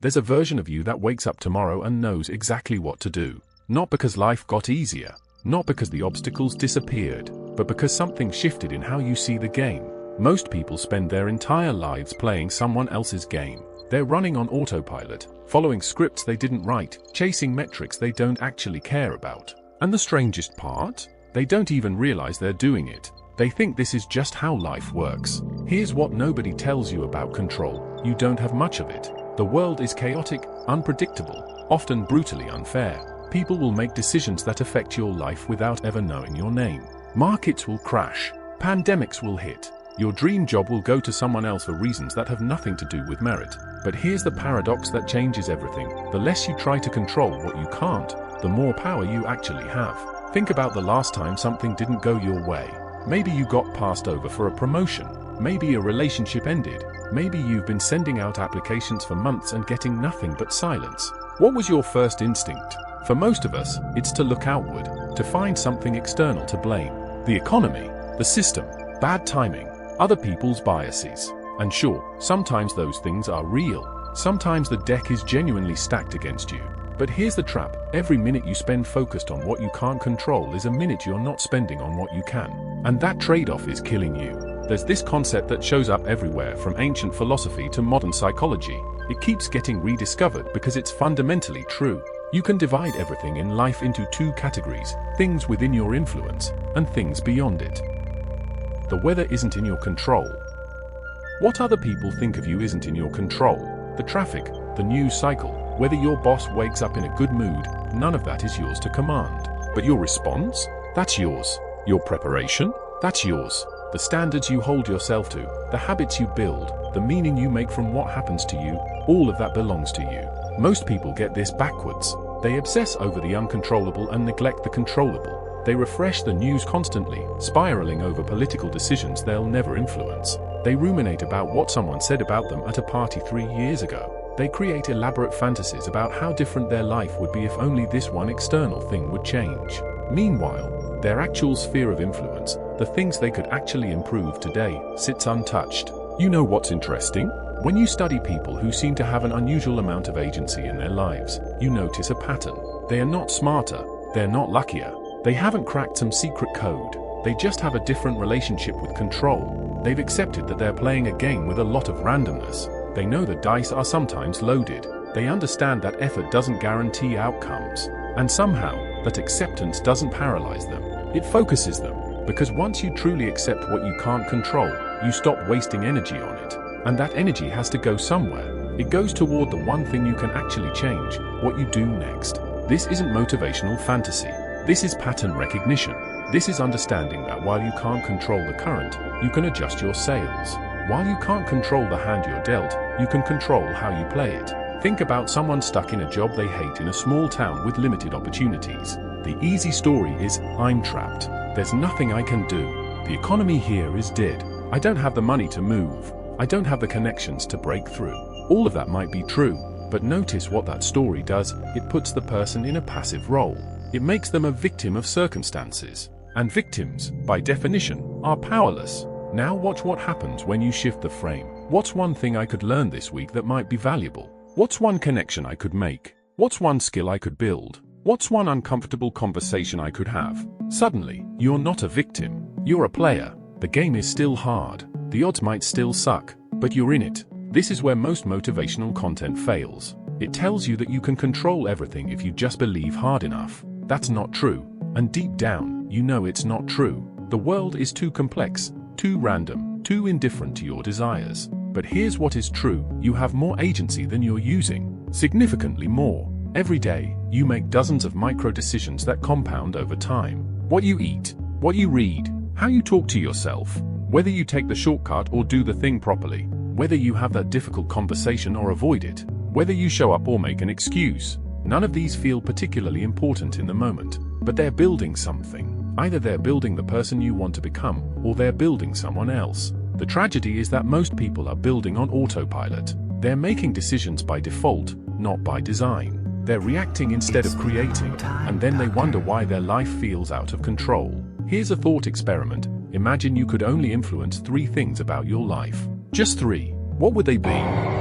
There's a version of you that wakes up tomorrow and knows exactly what to do. Not because life got easier, not because the obstacles disappeared, but because something shifted in how you see the game. Most people spend their entire lives playing someone else's game. They're running on autopilot, following scripts they didn't write, chasing metrics they don't actually care about. And the strangest part? They don't even realize they're doing it. They think this is just how life works. Here's what nobody tells you about control. You don't have much of it. The world is chaotic, unpredictable, often brutally unfair. People will make decisions that affect your life without ever knowing your name. Markets will crash. Pandemics will hit. Your dream job will go to someone else for reasons that have nothing to do with merit. But here's the paradox that changes everything. The less you try to control what you can't, the more power you actually have. Think about the last time something didn't go your way. Maybe you got passed over for a promotion. Maybe a relationship ended. Maybe you've been sending out applications for months and getting nothing but silence. What was your first instinct? For most of us, it's to look outward, to find something external to blame. The economy, the system, bad timing, other people's biases. And sure, sometimes those things are real. Sometimes the deck is genuinely stacked against you. But here's the trap. Every minute you spend focused on what you can't control is a minute you're not spending on what you can. And that trade-off is killing you. There's this concept that shows up everywhere, from ancient philosophy to modern psychology. It keeps getting rediscovered because it's fundamentally true. You can divide everything in life into two categories: things within your influence and things beyond it. The weather isn't in your control. What other people think of you isn't in your control. The traffic, the news cycle, whether your boss wakes up in a good mood, none of that is yours to command. But your response? That's yours. Your preparation? That's yours. The standards you hold yourself to, the habits you build, the meaning you make from what happens to you, all of that belongs to you. Most people get this backwards. They obsess over the uncontrollable and neglect the controllable. They refresh the news constantly, spiraling over political decisions they'll never influence. They ruminate about what someone said about them at a party 3 years ago. They create elaborate fantasies about how different their life would be if only this one external thing would change. Meanwhile, their actual sphere of influence, the things they could actually improve today, sits untouched. You know what's interesting? When you study people who seem to have an unusual amount of agency in their lives, you notice a pattern. They are not smarter, they're not luckier, they haven't cracked some secret code, they just have a different relationship with control. They've accepted that they're playing a game with a lot of randomness. They know the dice are sometimes loaded. They understand that effort doesn't guarantee outcomes. And somehow, that acceptance doesn't paralyze them. It focuses them. Because once you truly accept what you can't control, you stop wasting energy on it. And that energy has to go somewhere. It goes toward the one thing you can actually change, what you do next. This isn't motivational fantasy. This is pattern recognition. This is understanding that while you can't control the current, you can adjust your sails. While you can't control the hand you're dealt, you can control how you play it. Think about someone stuck in a job they hate in a small town with limited opportunities. The easy story is, I'm trapped. There's nothing I can do. The economy here is dead. I don't have the money to move. I don't have the connections to break through. All of that might be true, but notice what that story does. It puts the person in a passive role. It makes them a victim of circumstances. And victims, by definition, are powerless. Now watch what happens when you shift the frame. What's one thing I could learn this week that might be valuable? What's one connection I could make? What's one skill I could build? What's one uncomfortable conversation I could have? Suddenly, you're not a victim. You're a player. The game is still hard. The odds might still suck, but you're in it. This is where most motivational content fails. It tells you that you can control everything if you just believe hard enough. That's not true. And deep down, you know it's not true. The world is too complex, too random, too indifferent to your desires. But here's what is true. You have more agency than you're using. Significantly more. Every day, you make dozens of micro decisions that compound over time. What you eat, what you read, how you talk to yourself, whether you take the shortcut or do the thing properly, whether you have that difficult conversation or avoid it, whether you show up or make an excuse. None of these feel particularly important in the moment, but they're building something. Either they're building the person you want to become, or they're building someone else. The tragedy is that most people are building on autopilot. They're making decisions by default, not by design. They're reacting instead of creating, and then they wonder why their life feels out of control. Here's a thought experiment. Imagine you could only influence 3 things about your life. Just 3. What would they be?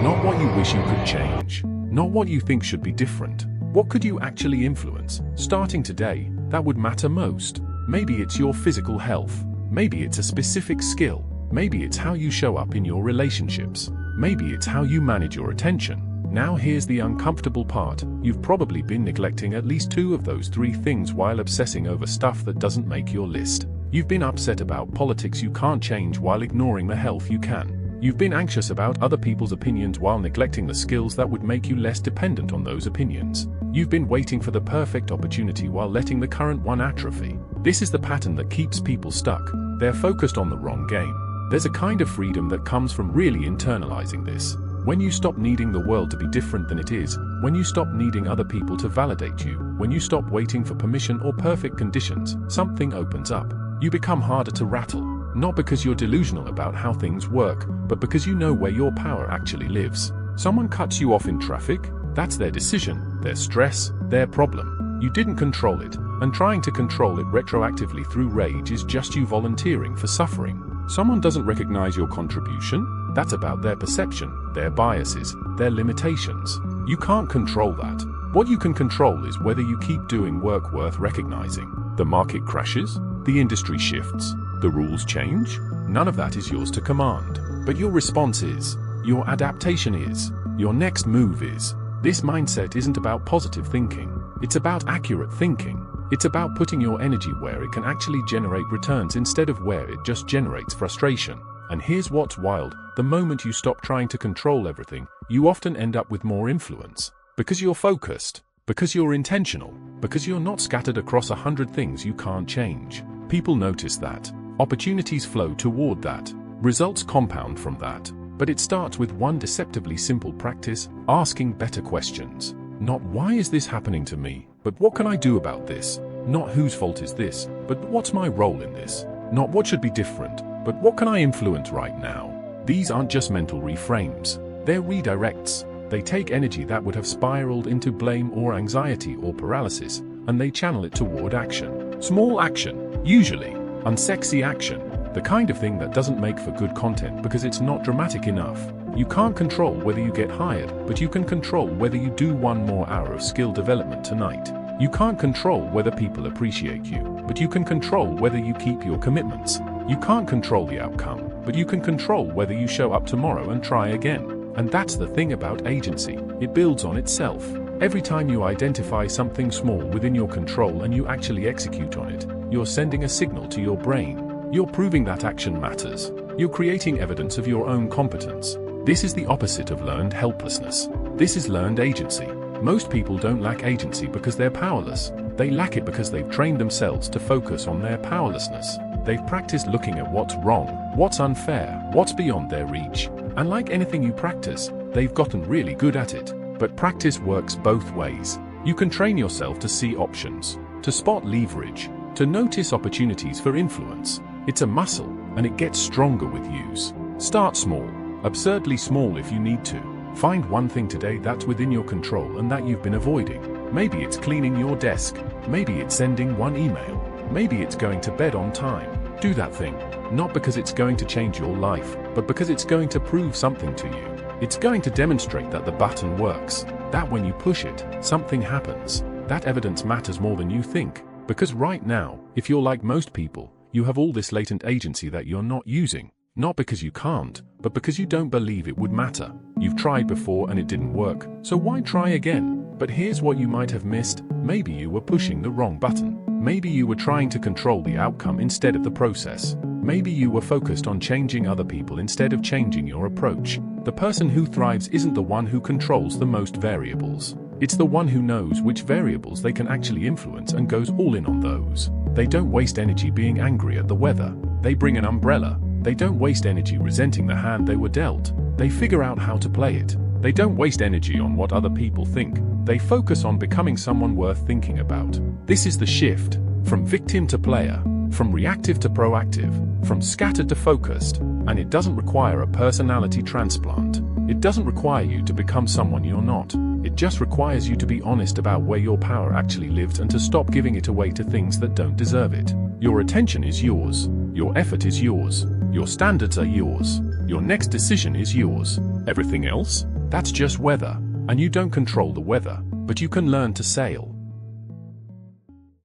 Not what you wish you could change. Not what you think should be different. What could you actually influence, starting today, that would matter most? Maybe it's your physical health. Maybe it's a specific skill. Maybe it's how you show up in your relationships. Maybe it's how you manage your attention. Now here's the uncomfortable part. You've probably been neglecting at least 2 of those 3 things while obsessing over stuff that doesn't make your list. You've been upset about politics you can't change while ignoring the health you can. You've been anxious about other people's opinions while neglecting the skills that would make you less dependent on those opinions. You've been waiting for the perfect opportunity while letting the current one atrophy. This is the pattern that keeps people stuck. They're focused on the wrong game. There's a kind of freedom that comes from really internalizing this. When you stop needing the world to be different than it is, when you stop needing other people to validate you, when you stop waiting for permission or perfect conditions, something opens up. You become harder to rattle, not because you're delusional about how things work, but because you know where your power actually lives. Someone cuts you off in traffic, that's their decision, their stress, their problem. You didn't control it, and trying to control it retroactively through rage is just you volunteering for suffering. Someone doesn't recognize your contribution, that's about their perception, their biases, their limitations. You can't control that. What you can control is whether you keep doing work worth recognizing. The market crashes, the industry shifts, the rules change. None of that is yours to command. But your response is, your adaptation is, your next move is. This mindset isn't about positive thinking. It's about accurate thinking. It's about putting your energy where it can actually generate returns instead of where it just generates frustration. And here's what's wild, the moment you stop trying to control everything, you often end up with more influence. Because you're focused, because you're intentional, because you're not scattered across 100 things you can't change. People notice that. Opportunities flow toward that. Results compound from that. But it starts with one deceptively simple practice, asking better questions. Not why is this happening to me, but what can I do about this? Not whose fault is this, but what's my role in this? Not what should be different, but what can I influence right now? These aren't just mental reframes. They're redirects. They take energy that would have spiraled into blame or anxiety or paralysis, and they channel it toward action. Small action, usually. Unsexy action. The kind of thing that doesn't make for good content because it's not dramatic enough. You can't control whether you get hired, but you can control whether you do 1 more hour of skill development tonight. You can't control whether people appreciate you, but you can control whether you keep your commitments. You can't control the outcome, but you can control whether you show up tomorrow and try again. And that's the thing about agency. It builds on itself. Every time you identify something small within your control and you actually execute on it, you're sending a signal to your brain. You're proving that action matters. You're creating evidence of your own competence. This is the opposite of learned helplessness. This is learned agency. Most people don't lack agency because they're powerless. They lack it because they've trained themselves to focus on their powerlessness. They've practiced looking at what's wrong, what's unfair, what's beyond their reach. And like anything you practice, they've gotten really good at it. But practice works both ways. You can train yourself to see options, to spot leverage, to notice opportunities for influence. It's a muscle, and it gets stronger with use. Start small, absurdly small if you need to. Find one thing today that's within your control and that you've been avoiding. Maybe it's cleaning your desk. Maybe it's sending 1 email. Maybe it's going to bed on time. Do that thing, not because it's going to change your life, but because it's going to prove something to you. It's going to demonstrate that the button works, that when you push it, something happens. That evidence matters more than you think. Because right now, if you're like most people, you have all this latent agency that you're not using. Not because you can't, but because you don't believe it would matter. You've tried before and it didn't work, so why try again? But here's what you might have missed. Maybe you were pushing the wrong button. Maybe you were trying to control the outcome instead of the process. Maybe you were focused on changing other people instead of changing your approach. The person who thrives isn't the one who controls the most variables. It's the one who knows which variables they can actually influence and goes all in on those. They don't waste energy being angry at the weather. They bring an umbrella. They don't waste energy resenting the hand they were dealt. They figure out how to play it. They don't waste energy on what other people think. They focus on becoming someone worth thinking about. This is the shift, from victim to player, from reactive to proactive, from scattered to focused, and it doesn't require a personality transplant. It doesn't require you to become someone you're not. It just requires you to be honest about where your power actually lives and to stop giving it away to things that don't deserve it. Your attention is yours. Your effort is yours. Your standards are yours. Your next decision is yours. Everything else? That's just weather. And you don't control the weather, but you can learn to sail.